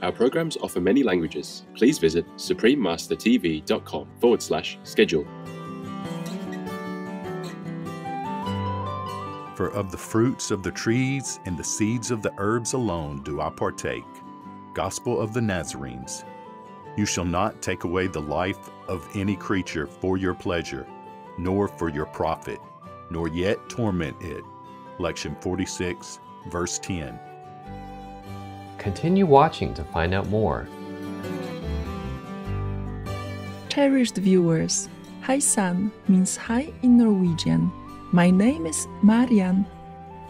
Our programs offer many languages. Please visit suprememastertv.com/schedule. For of the fruits of the trees and the seeds of the herbs alone do I partake. Gospel of the Nazarenes. You shall not take away the life of any creature for your pleasure, nor for your profit, nor yet torment it. Lection 46, verse 10. Continue watching to find out more. Cherished viewers, Hei San means hi in Norwegian. My name is Marianne.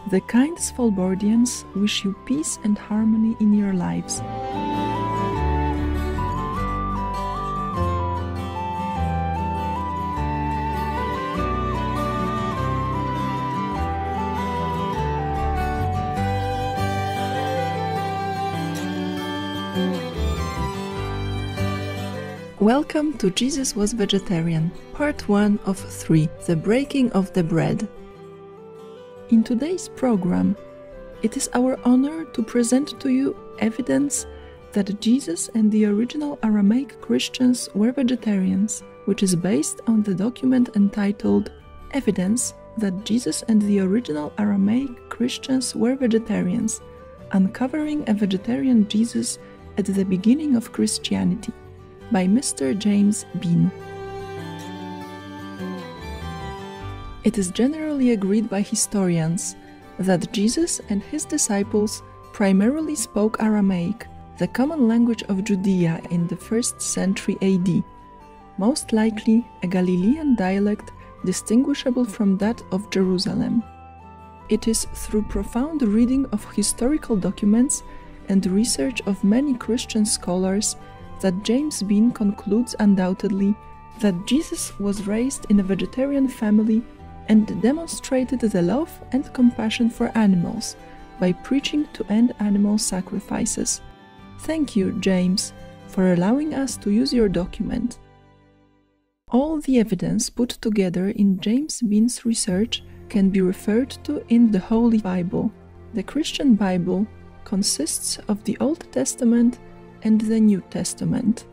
The kind Svalbardians wish you peace and harmony in your lives. Welcome to Jesus Was Vegetarian, Part 1 of 3, The Breaking of the Bread. In today's program, it is our honor to present to you evidence that Jesus and the original Aramaic Christians were vegetarians, which is based on the document entitled Evidence that Jesus and the original Aramaic Christians were vegetarians, uncovering a vegetarian Jesus at the beginning of Christianity, by Mr. James Bean. It is generally agreed by historians that Jesus and his disciples primarily spoke Aramaic, the common language of Judea in the 1st century AD, most likely a Galilean dialect distinguishable from that of Jerusalem. It is through profound reading of historical documents and research of many Christian scholars that James Bean concludes undoubtedly that Jesus was raised in a vegetarian family and demonstrated the love and compassion for animals by preaching to end animal sacrifices. Thank you, James, for allowing us to use your document. All the evidence put together in James Bean's research can be referred to in the Holy Bible. The Christian Bible consists of the Old Testament and the New Testament.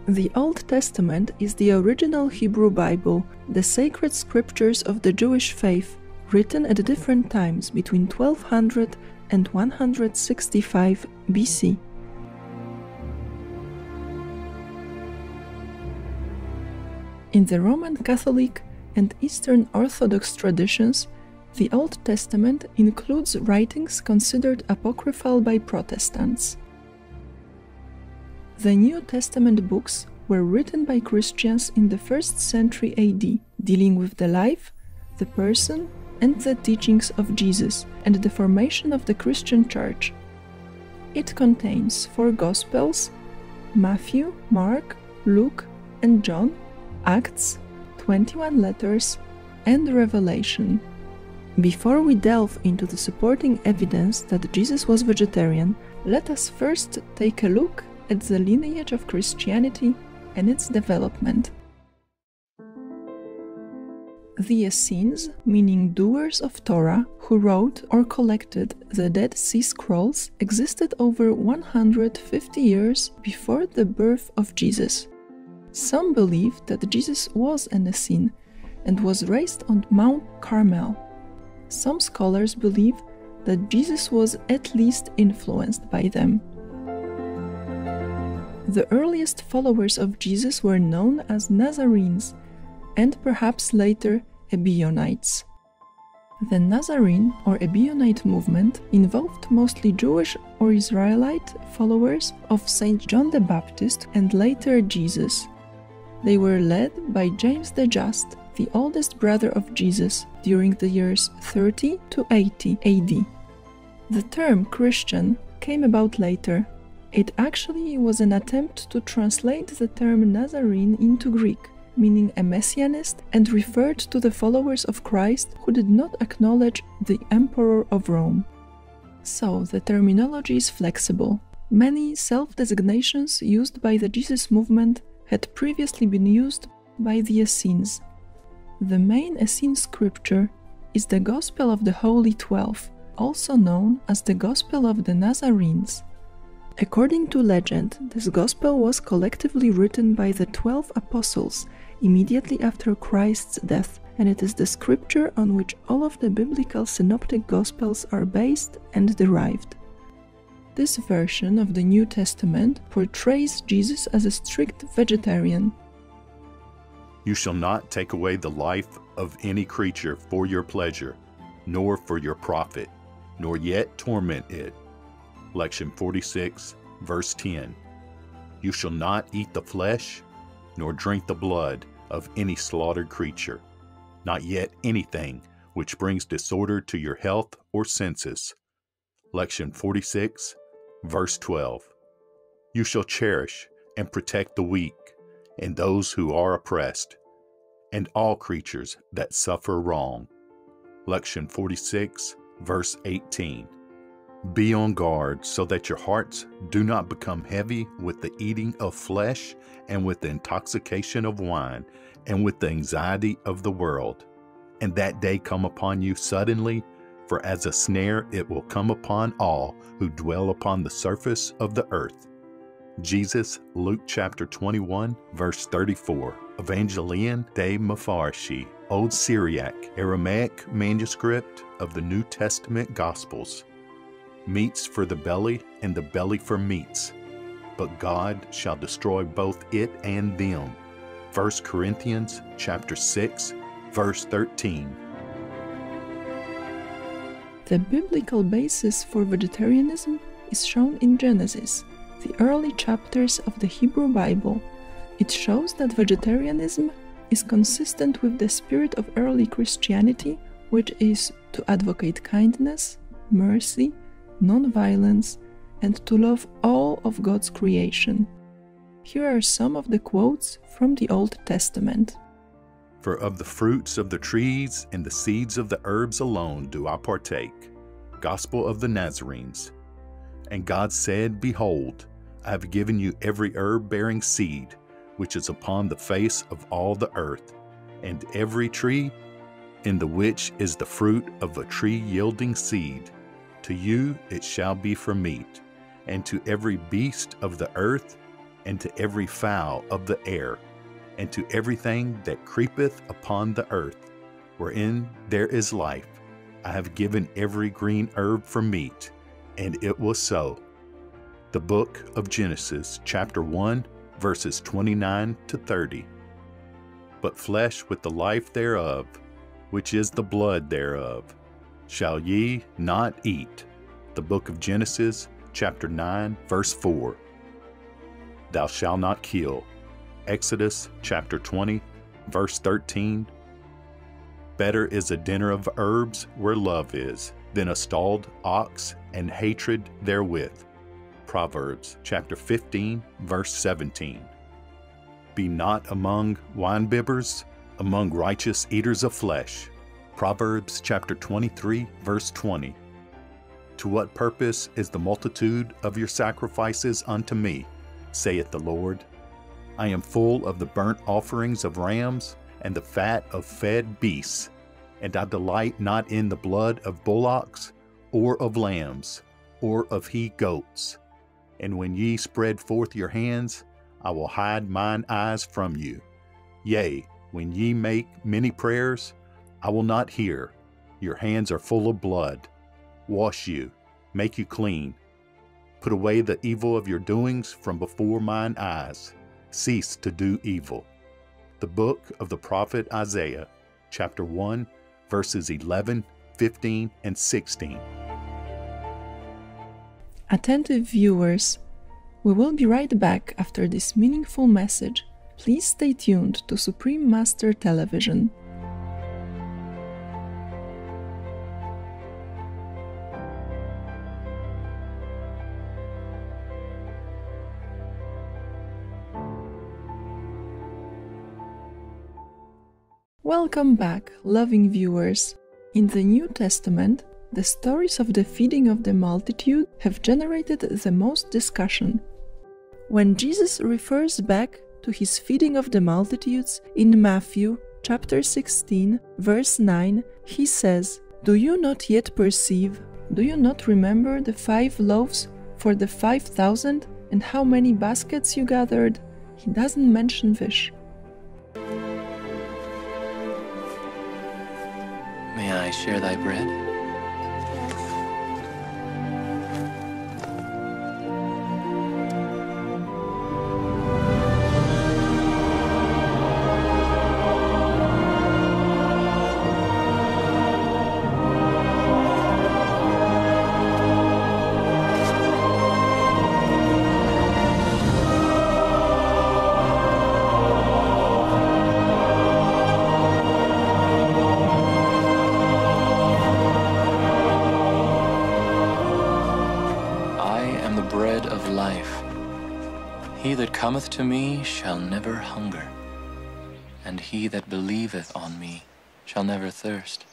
The Old Testament is the original Hebrew Bible, the sacred scriptures of the Jewish faith, written at different times between 1200 and 165 BC. In the Roman Catholic and Eastern Orthodox traditions, the Old Testament includes writings considered apocryphal by Protestants. The New Testament books were written by Christians in the 1st century AD, dealing with the life, the person, and the teachings of Jesus and the formation of the Christian Church. It contains 4 Gospels: Matthew, Mark, Luke, and John, Acts, 21 letters, and Revelation. Before we delve into the supporting evidence that Jesus was vegetarian, let us first take a look at the lineage of Christianity and its development. The Essenes, meaning doers of Torah, who wrote or collected the Dead Sea Scrolls, existed over 150 years before the birth of Jesus. Some believe that Jesus was an Essene and was raised on Mount Carmel. Some scholars believe that Jesus was at least influenced by them. The earliest followers of Jesus were known as Nazarenes, and perhaps later Ebionites. The Nazarene or Ebionite movement involved mostly Jewish or Israelite followers of Saint John the Baptist and later Jesus. They were led by James the Just, the oldest brother of Jesus, during the years 30 to 80 AD. The term Christian came about later. It actually was an attempt to translate the term Nazarene into Greek, meaning a messianist, and referred to the followers of Christ who did not acknowledge the Emperor of Rome. So the terminology is flexible. Many self-designations used by the Jesus movement had previously been used by the Essenes. The main Essene scripture is the Gospel of the Holy 12, also known as the Gospel of the Nazarenes. According to legend, this Gospel was collectively written by the 12 apostles immediately after Christ's death, and it is the scripture on which all of the biblical synoptic Gospels are based and derived. This version of the New Testament portrays Jesus as a strict vegetarian. You shall not take away the life of any creature for your pleasure, nor for your profit, nor yet torment it. Lection 46, verse 10. You shall not eat the flesh, nor drink the blood of any slaughtered creature, not yet anything which brings disorder to your health or senses. Lection 46, verse 12. You shall cherish and protect the weak, and those who are oppressed, and all creatures that suffer wrong. Lection 46, verse 18. Be on guard so that your hearts do not become heavy with the eating of flesh and with the intoxication of wine and with the anxiety of the world, and that day come upon you suddenly, for as a snare it will come upon all who dwell upon the surface of the earth. Jesus, Luke chapter 21, verse 34. Evangelion de Mepharshi, Old Syriac, Aramaic manuscript of the New Testament Gospels. Meats for the belly, and the belly for meats, but God shall destroy both it and them. 1 Corinthians chapter 6, verse 13. The biblical basis for vegetarianism is shown in Genesis, the early chapters of the Hebrew Bible. It shows that vegetarianism is consistent with the spirit of early Christianity, which is to advocate kindness, mercy, non-violence, and to love all of God's creation. Here are some of the quotes from the Old Testament. For of the fruits of the trees and the seeds of the herbs alone do I partake. Gospel of the Nazarenes. And God said, Behold, I have given you every herb-bearing seed, which is upon the face of all the earth, and every tree, in the which is the fruit of a tree yielding seed. To you it shall be for meat, and to every beast of the earth, and to every fowl of the air, and to everything that creepeth upon the earth, wherein there is life, I have given every green herb for meat. And it was so. The book of Genesis, chapter 1, verses 29 to 30. But flesh with the life thereof, which is the blood thereof, shall ye not eat. The book of Genesis, chapter 9, verse 4. Thou shalt not kill. Exodus, chapter 20, verse 13. Better is a dinner of herbs where love is, than a stalled ox and hatred therewith. Proverbs, chapter 15, verse 17. Be not among winebibbers, among righteous eaters of flesh. Proverbs chapter 23, verse 20. To what purpose is the multitude of your sacrifices unto me, saith the Lord? I am full of the burnt offerings of rams and the fat of fed beasts, and I delight not in the blood of bullocks, or of lambs, or of he-goats. And when ye spread forth your hands, I will hide mine eyes from you. Yea, when ye make many prayers, I will not hear. Your hands are full of blood. Wash you, make you clean. Put away the evil of your doings from before mine eyes. Cease to do evil. The book of the prophet Isaiah, chapter 1, verses 11, 15, and 16. Attentive viewers, we will be right back after this meaningful message. Please stay tuned to Supreme Master Television. Welcome back, loving viewers. In the New Testament, the stories of the feeding of the multitude have generated the most discussion. When Jesus refers back to his feeding of the multitudes in Matthew chapter 16, verse 9, he says, Do you not yet perceive? Do you not remember the 5 loaves for the 5,000 and how many baskets you gathered, he doesn't mention fish. May I share thy bread? He that cometh to me shall never hunger, and he that believeth on me shall never thirst.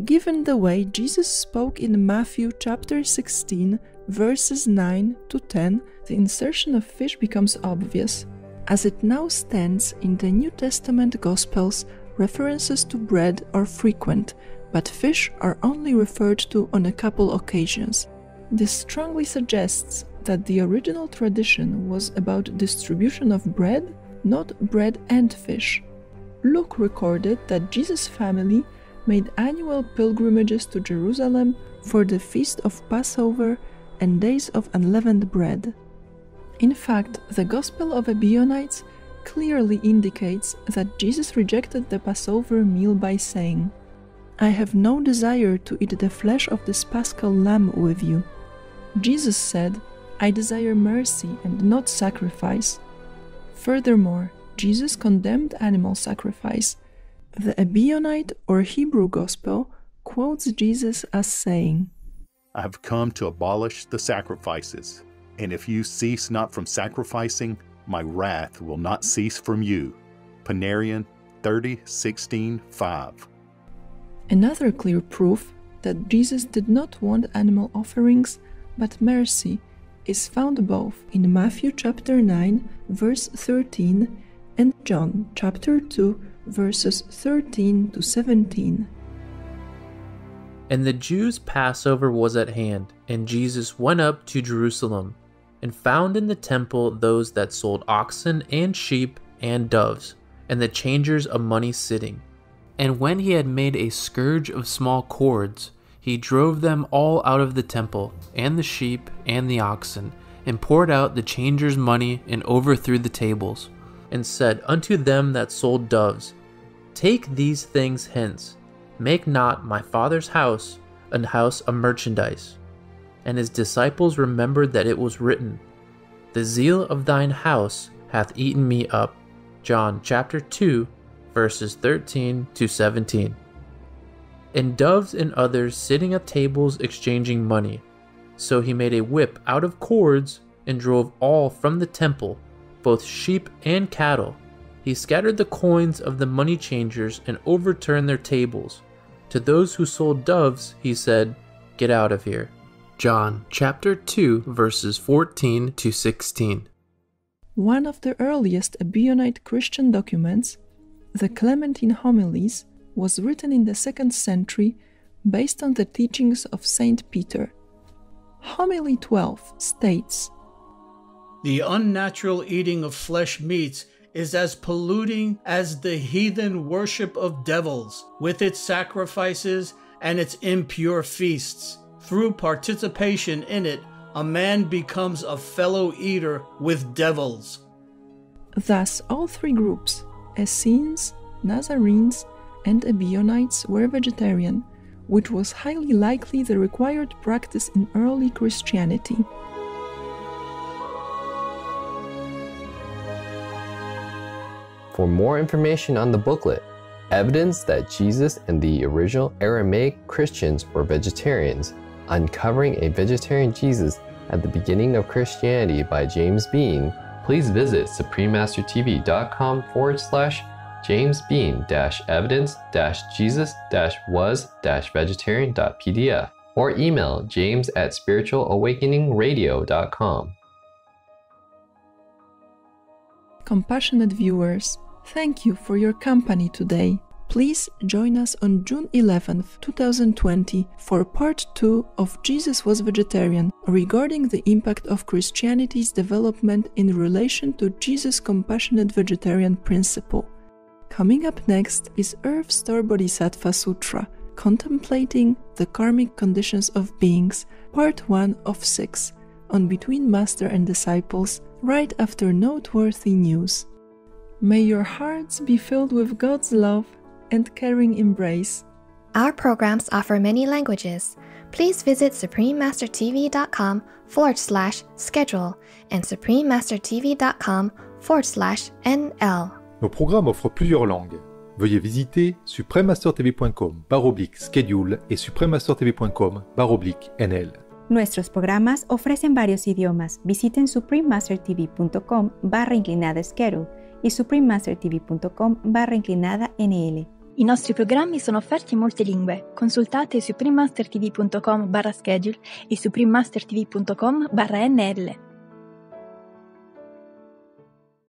Given the way Jesus spoke in Matthew chapter 16, verses 9 to 10, the insertion of fish becomes obvious. As it now stands in the New Testament Gospels, references to bread are frequent, but fish are only referred to on a couple occasions. This strongly suggests that the original tradition was about distribution of bread, not bread and fish. Luke recorded that Jesus' family made annual pilgrimages to Jerusalem for the feast of Passover and days of unleavened bread. In fact, the Gospel of Ebionites clearly indicates that Jesus rejected the Passover meal by saying, "I have no desire to eat the flesh of this paschal lamb with you." Jesus said, "I desire mercy and not sacrifice." Furthermore, Jesus condemned animal sacrifice. The Ebionite or Hebrew Gospel quotes Jesus as saying, I have come to abolish the sacrifices, and if you cease not from sacrificing, my wrath will not cease from you. Panarian 30:16-5. Another clear proof that Jesus did not want animal offerings but mercy is found both in Matthew chapter 9, verse 13, and John chapter 2, verses 13 to 17. And the Jews' Passover was at hand, and Jesus went up to Jerusalem, and found in the temple those that sold oxen and sheep and doves, and the changers of money sitting. And when he had made a scourge of small cords, he drove them all out of the temple, and the sheep and the oxen, and poured out the changers' money, and overthrew the tables, and said unto them that sold doves, Take these things hence, make not my Father's house an house of merchandise. And his disciples remembered that it was written, The zeal of thine house hath eaten me up. John chapter 2, verses 13 to 17. And doves and others sitting at tables exchanging money. So he made a whip out of cords, and drove all from the temple, both sheep and cattle. He scattered the coins of the money changers, and overturned their tables. To those who sold doves, he said, Get out of here. John chapter 2, verses 14 to 16. One of the earliest Ebionite Christian documents, the Clementine Homilies, was written in the 2nd century based on the teachings of Saint Peter. Homily 12 states, The unnatural eating of flesh meats is as polluting as the heathen worship of devils, with its sacrifices and its impure feasts. Through participation in it, a man becomes a fellow eater with devils. Thus, all three groups, Essenes, Nazarenes, and Ebionites, were vegetarian, which was highly likely the required practice in early Christianity. For more information on the booklet, Evidence that Jesus and the original Aramaic Christians were vegetarians, Uncovering a Vegetarian Jesus at the Beginning of Christianity by James Bean, please visit suprememastertv.com/James Bean-evidence-Jesus-was-vegetarian.pdf or email james@spiritualawakeningradio.com. Compassionate viewers, thank you for your company today. Please join us on June 11th, 2020 for part 2 of Jesus Was Vegetarian, regarding the impact of Christianity's development in relation to Jesus' compassionate vegetarian principle. Coming up next is Earth Star Bodhisattva Sutra, Contemplating the Karmic Conditions of Beings, part 1 of 6, on Between Master and Disciples, right after noteworthy news. May your hearts be filled with God's love and caring embrace. Our programs offer many languages. Please visit suprememastertv.com/schedule and suprememastertv.com/NL. Nos programmes offrent plusieurs langues. Veuillez visiter suprememastertv.com/schedule et suprememastertv.com/NL. Nuestros programas ofrecen varios idiomas. Visiten suprememastertv.com/schedule e suprememastertv.com/NL. I nostri programmi sono offerti in molte lingue. Consultate suprememastertv.com/schedule e suprememastertv.com/NL.